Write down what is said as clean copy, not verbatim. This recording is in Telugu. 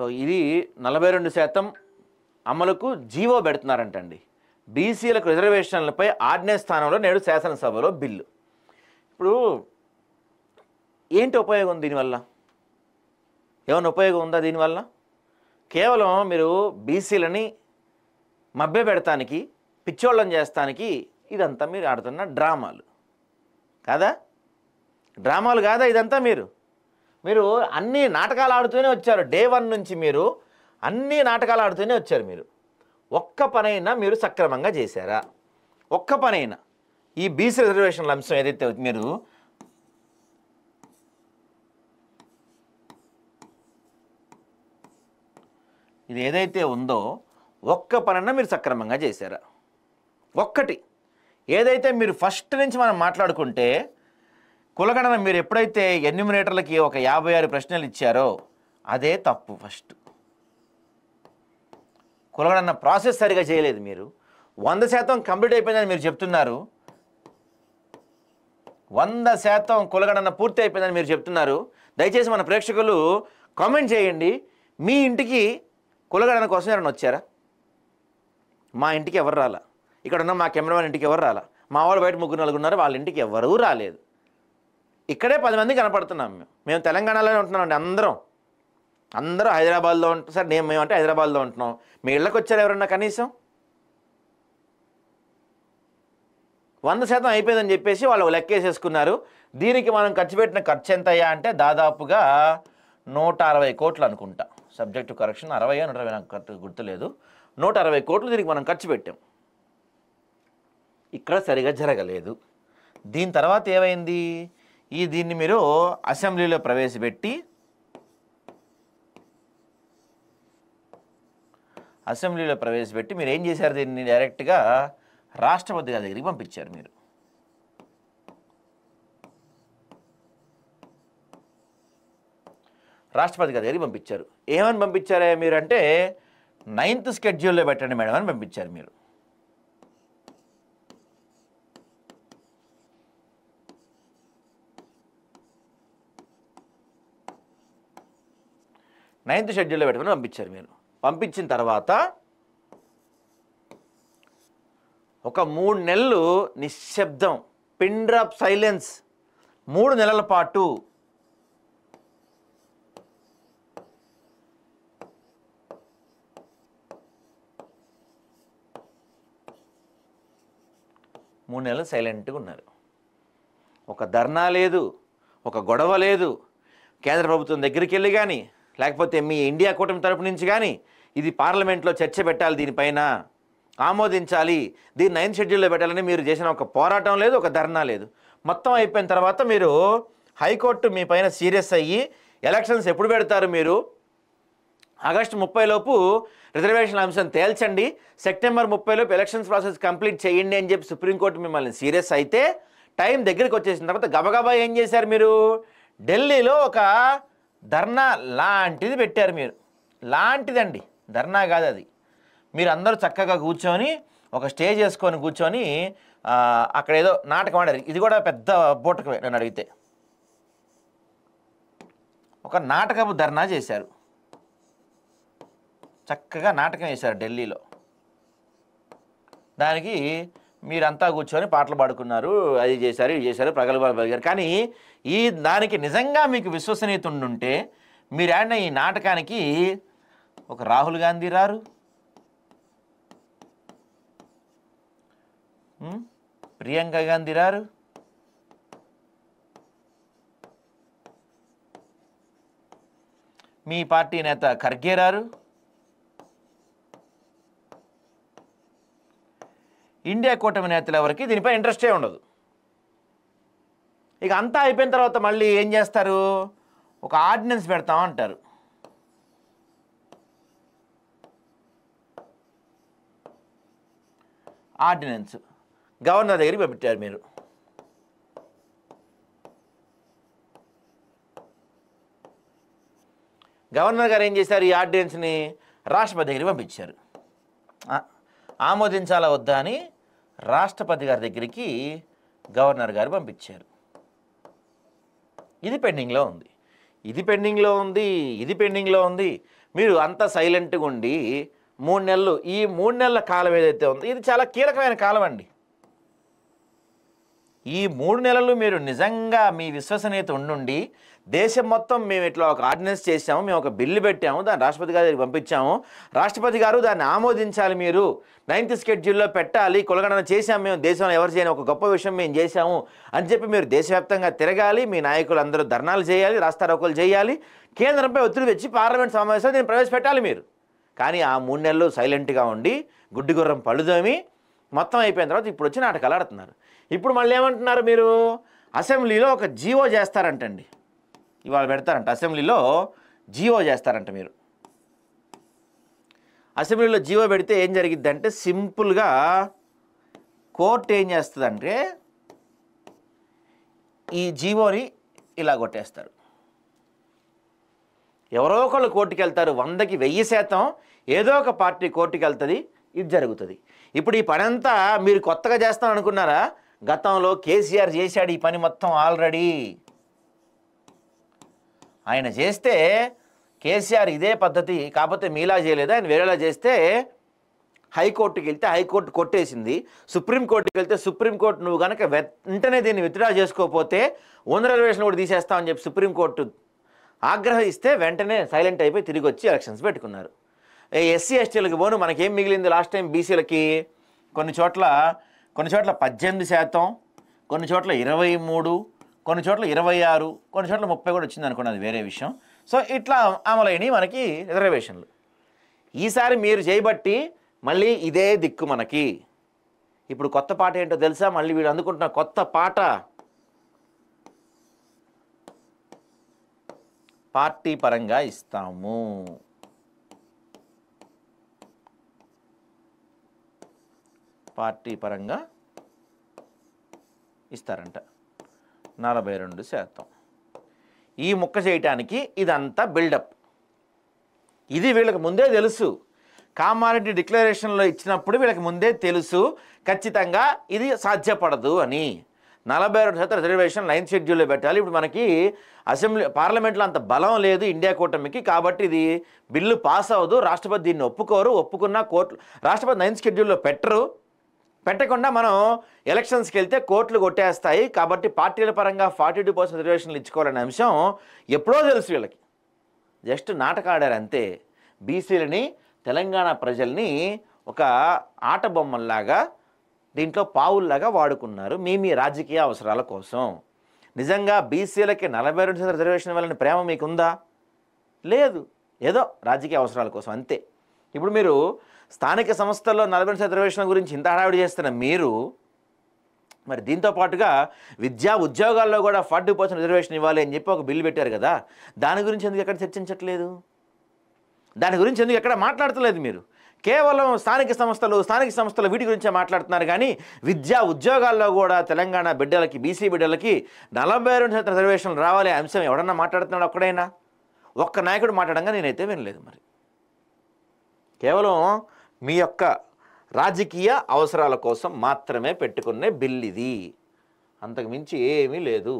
సో ఇది 42% అమలుకు జీవో పెడుతున్నారంటండి. బీసీలకు రిజర్వేషన్లపై ఆర్డినెన్స్ స్థానంలో నేడు శాసనసభలో బిల్లు. ఇప్పుడు ఏంటి ఉపయోగం దీనివల్ల? ఏమైనా ఉపయోగం ఉందా దీనివల్ల? కేవలం మీరు బీసీలని మభ్య పెడతానికి, పిచ్చోళ్ళని చేస్తానికి ఇదంతా మీరు ఆడుతున్న డ్రామాలు కాదా? డ్రామాలు కాదా ఇదంతా? మీరు అన్ని నాటకాలు ఆడుతూనే వచ్చారు. డే 1 నుంచి మీరు అన్ని నాటకాలు ఆడుతూనే వచ్చారు. మీరు ఒక్క పనైనా మీరు సక్రమంగా చేశారా? ఒక్క పనైనా ఈ బీసీ రిజర్వేషన్ల అంశం ఏదైతే మీరు ఇది ఏదైతే ఉందో ఒక్క పనైనా మీరు సక్రమంగా చేశారా? ఒక్కటి ఏదైతే మీరు ఫస్ట్ నుంచి మనం మాట్లాడుకుంటే కులగణన మీరు ఎప్పుడైతే ఎన్యూమినేటర్లకి ఒక 56 ప్రశ్నలు ఇచ్చారో అదే తప్పు. ఫస్ట్ కులగణన ప్రాసెస్ సరిగా చేయలేదు. మీరు 100% కంప్లీట్ అయిపోయిందని మీరు చెప్తున్నారు. 100% కులగణన పూర్తి అయిపోయిందని మీరు చెప్తున్నారు. దయచేసి మన ప్రేక్షకులు కామెంట్ చేయండి. మీ ఇంటికి కులగణన కోసం ఎవరైనా వచ్చారా? మా ఇంటికి ఎవరు రాలా. ఇక్కడ ఉన్న మా కెమెరామెన్ ఇంటికి ఎవరు రాలా. మా వాళ్ళు బయట 3-4 ఉన్నారు, వాళ్ళ ఇంటికి ఎవరూ రాలేదు. ఇక్కడే 10 మంది కనపడుతున్నాం. మేము తెలంగాణలోనే ఉంటున్నామండి. అందరూ హైదరాబాద్లో ఉంటాం సార్. మేమంటే హైదరాబాద్లో ఉంటున్నాం. మీ ఇళ్ళకి వచ్చారు ఎవరన్నా? కనీసం 100% అయిపోయిందని చెప్పేసి వాళ్ళు లెక్కేసేసుకున్నారు. దీనికి మనం ఖర్చు పెట్టిన ఖర్చు ఎంత అయ్యా అంటే దాదాపుగా 160 కోట్లు అనుకుంటా. సబ్జెక్టు కరెక్షన్ 60 120 నాకు కరెక్ట్ గుర్తులేదు. 160 కోట్లు దీనికి మనం ఖర్చు పెట్టాం. ఇక్కడ సరిగా జరగలేదు. దీని తర్వాత ఏమైంది? దీన్ని మీరు అసెంబ్లీలో ప్రవేశపెట్టి మీరు ఏం చేశారు? దీన్ని డైరెక్ట్గా రాష్ట్రపతి గారి దగ్గరికి పంపించారు. మీరు రాష్ట్రపతి గారి దగ్గరికి పంపించారు. ఏమని పంపించారా మీరు అంటే 9th షెడ్యూల్లో పెట్టండి మేడం అని పంపించారు. మీరు నైన్త్ షెడ్యూల్లో పెట్టమని పంపించారు. మీరు పంపించిన తర్వాత ఒక 3 నెలలు నిశ్శబ్దం, పిన్ డ్రాప్ సైలెన్స్. 3 నెలల పాటు సైలెంట్గా ఉన్నారు. ఒక ధర్నా లేదు, ఒక గొడవ లేదు. కేంద్ర ప్రభుత్వం దగ్గరికి వెళ్ళి కానీ లేకపోతే మీ ఇండియా కూటమి తరపు నుంచి కానీ ఇది పార్లమెంట్లో చర్చ పెట్టాలి, దీనిపైన ఆమోదించాలి, దీన్ని 9th షెడ్యూల్లో పెట్టాలని మీరు చేసిన ఒక పోరాటం లేదు, ఒక ధర్నా లేదు. మొత్తం అయిపోయిన తర్వాత మీరు హైకోర్టు మీ పైన సీరియస్ అయ్యి ఎలక్షన్స్ ఎప్పుడు పెడతారు? మీరు ఆగస్టు 30 లోపు రిజర్వేషన్ అంశం తేల్చండి, సెప్టెంబర్ 30 లోపు ఎలక్షన్స్ ప్రాసెస్ కంప్లీట్ చేయండి అని చెప్పి సుప్రీంకోర్టు మిమ్మల్ని సీరియస్ అయితే టైం దగ్గరికి వచ్చేసిన తర్వాత గబగబా ఏం చేశారు? మీరు ఢిల్లీలో ఒక ధర్నా లాంటిది పెట్టారు. మీరు లాంటిదండి, ధర్నా కాదు అది. మీరు అందరూ చక్కగా కూర్చొని ఒక స్టేజ్ వేసుకొని కూర్చొని అక్కడ ఏదో నాటకం ఆడారు. ఇది కూడా పెద్ద బూటకమే నన్ను అడిగితే. ఒక నాటకపు ధర్నా చేశారు, చక్కగా నాటకం వేశారు ఢిల్లీలో. దానికి మీరంతా కూర్చొని పాటలు పాడుకున్నారు, అది చేశారు, ఇది చేశారు, ప్రగల్భాలు పలికారు. కానీ దానికి నిజంగా మీకు విశ్వసనీయత ఉండుంటే మీరు ఆడిన ఈ నాటకానికి ఒక రాహుల్ గాంధీ రారు, ప్రియాంక గాంధీ రారు, మీ పార్టీ నేత ఖర్గే రారు, ఇండియా కూటమి నేతలు ఎవరికి దీనిపై ఇంట్రెస్టే ఉండదు. ఇక అంతా అయిపోయిన తర్వాత మళ్ళీ ఏం చేస్తారు? ఒక ఆర్డినెన్స్ పెడతాం అంటారు. ఆర్డినెన్స్ గవర్నర్ దగ్గరికి పెట్టారు. మీరు గవర్నర్ గారు ఏం చేశారు? ఈ ఆర్డినెన్స్ని రాష్ట్రపతి దగ్గరికి పంపించారు. ఆమోదించాలా వద్దా అని రాష్ట్రపతి గారి దగ్గరికి గవర్నర్ గారు పంపించారు. ఇది పెండింగ్లో ఉంది, ఇది పెండింగ్లో ఉంది, ఇది పెండింగ్లో ఉంది. మీరు అంత సైలెంట్గా ఉండి 3 నెలలు, ఈ 3 నెలల కాలం ఏదైతే ఉందో ఇది చాలా కీలకమైన కాలం అండి. ఈ 3 నెలలు మీరు నిజంగా మీ విశ్వసనీయత ఉండుండి దేశం మొత్తం మేము ఇట్లా ఒక ఆర్డినెన్స్ చేసాము, మేము ఒక బిల్లు పెట్టాము, దాన్ని రాష్ట్రపతి గారికి పంపించాము, రాష్ట్రపతి గారు దాన్ని ఆమోదించాలి, మీరు 9th షెడ్యూల్లో పెట్టాలి, కులగణన చేశాము, మేము దేశంలో ఎవరు చేయని ఒక గొప్ప విషయం మేము చేశాము అని చెప్పి మీరు దేశవ్యాప్తంగా తిరగాలి, మీ నాయకులు అందరూ ధర్నాలు చేయాలి, రాస్తారోకోలు చేయాలి, కేంద్రంపై ఒత్తిడి తెచ్చి పార్లమెంట్ సమావేశంలో దీన్ని ప్రవేశపెట్టాలి మీరు. కానీ ఆ 3 నెలలు సైలెంట్గా ఉండి గుడ్డి గుర్రం పళ్ళుదోమి మొత్తం అయిపోయిన తర్వాత ఇప్పుడు వచ్చి నాటకాలు ఆడుతున్నారు. ఇప్పుడు మళ్ళీ ఏమంటున్నారు, మీరు అసెంబ్లీలో ఒక జీవో చేస్తారంటండి, ఇవాళ పెడతారంట అసెంబ్లీలో జీవో చేస్తారంట. మీరు అసెంబ్లీలో జీవో పెడితే ఏం జరిగిద్దంటే సింపుల్గా కోర్టు ఏం చేస్తుందంటే ఈ జీవోని ఇలా కొట్టేస్తారు. ఎవరో ఒకళ్ళు కోర్టుకు వెళ్తారు, 100కి 1000% ఏదో ఒక పార్టీ కోర్టుకు వెళ్తుంది, ఇది జరుగుతుంది. ఇప్పుడు ఈ పని అంతా మీరు కొత్తగా చేస్తాం అనుకున్నారా? గతంలో కేసీఆర్ చేశాడు ఈ పని మొత్తం ఆల్రెడీ. ఆయన చేస్తే కేసీఆర్ ఇదే పద్ధతి, కాకపోతే మీలా చేయలేదు, ఆయన వేరేలా చేస్తే హైకోర్టుకి వెళ్తే హైకోర్టు కొట్టేసింది, సుప్రీంకోర్టుకి వెళ్తే సుప్రీంకోర్టు నువ్వు కనుక వెంటనే దీన్ని విత్డ్రా చేసుకోకపోతే ఓన్ రిజర్వేషన్ కూడా తీసేస్తామని చెప్పి సుప్రీంకోర్టు ఆగ్రహిస్తే వెంటనే సైలెంట్ అయిపోయి తిరిగి వచ్చి ఎలక్షన్స్ పెట్టుకున్నారు. ఎస్సీ ఎస్టీలకు పోను మనకేం మిగిలింది లాస్ట్ టైం బీసీలకి కొన్ని చోట్ల 18%, కొన్ని చోట్ల 23%, కొన్ని చోట్ల 26%, కొన్ని చోట్ల 30% కూడా వచ్చింది అనుకోండి, అది వేరే విషయం. సో ఇట్లా అమలైనవి మనకి రిజర్వేషన్లు. ఈసారి మీరు చేయబట్టి మళ్ళీ ఇదే దిక్కు మనకి. ఇప్పుడు కొత్త పాట ఏంటో తెలుసా? మళ్ళీ వీడు అందుకుంటున్న కొత్త పాట పార్టీ పరంగా ఇస్తాము. పార్టీ పరంగా ఇస్తారంట 42%. ఈ ముక్క చేయటానికి ఇదంతా బిల్డప్. ఇది వీళ్ళకి ముందే తెలుసు. కామారెడ్డి డిక్లరేషన్లో ఇచ్చినప్పుడు వీళ్ళకి ముందే తెలుసు ఖచ్చితంగా ఇది సాధ్యపడదు అని. 42% రిజర్వేషన్ 9th షెడ్యూల్లో పెట్టాలి. ఇప్పుడు మనకి పార్లమెంట్లో అంత బలం లేదు ఇండియా కూటమికి, కాబట్టి ఇది బిల్లు పాస్ అవ్వదు, రాష్ట్రపతి దీన్ని ఒప్పుకోరు, ఒప్పుకున్న కోర్టు రాష్ట్రపతి 9th షెడ్యూల్లో పెట్టకుండా మనం ఎలక్షన్స్కి వెళ్తే కోర్టులు కొట్టేస్తాయి, కాబట్టి పార్టీల పరంగా 42% రిజర్వేషన్లు ఇచ్చుకోవాలనే అంశం ఎప్పుడో తెలుసు వీళ్ళకి. జస్ట్ నాటకం ఆడారు అంతే. బీసీలని తెలంగాణ ప్రజల్ని ఒక ఆట బొమ్మల్లాగా దీంట్లో పావుల్లాగా వాడుకున్నారు మీ రాజకీయ అవసరాల కోసం. నిజంగా బీసీలకి 42% రిజర్వేషన్ వల్ల ప్రేమ మీకుందా? లేదు, ఏదో రాజకీయ అవసరాల కోసం అంతే. ఇప్పుడు మీరు స్థానిక సంస్థల్లో 40% రిజర్వేషన్ గురించి ఇంత హడావిడి చేస్తున్న మీరు మరి దీంతో పాటుగా విద్యా ఉద్యోగాల్లో కూడా 40% రిజర్వేషన్ ఇవ్వాలి అని చెప్పి ఒక బిల్లు పెట్టారు కదా, దాని గురించి ఎందుకు ఎక్కడ చర్చించట్లేదు? దాని గురించి ఎందుకు ఎక్కడ మాట్లాడతలేదు? మీరు కేవలం స్థానిక సంస్థలు వీటి గురించే మాట్లాడుతున్నారు. కానీ విద్యా ఉద్యోగాల్లో కూడా తెలంగాణ బిడ్డలకి, బీసీ బిడ్డలకి 42% రిజర్వేషన్లు రావాలి అంశం ఎవడన్నా మాట్లాడుతున్నాడు? ఒక్కడైనా ఒక్క నాయకుడు మాట్లాడంగా నేనైతే వినలేదు. మరి కేవలం మీ యొక్క రాజకీయ అవసరాల కోసం మాత్రమే పెట్టుకునే బిల్ ఇది, అంతకు మించి ఏమీ లేదు.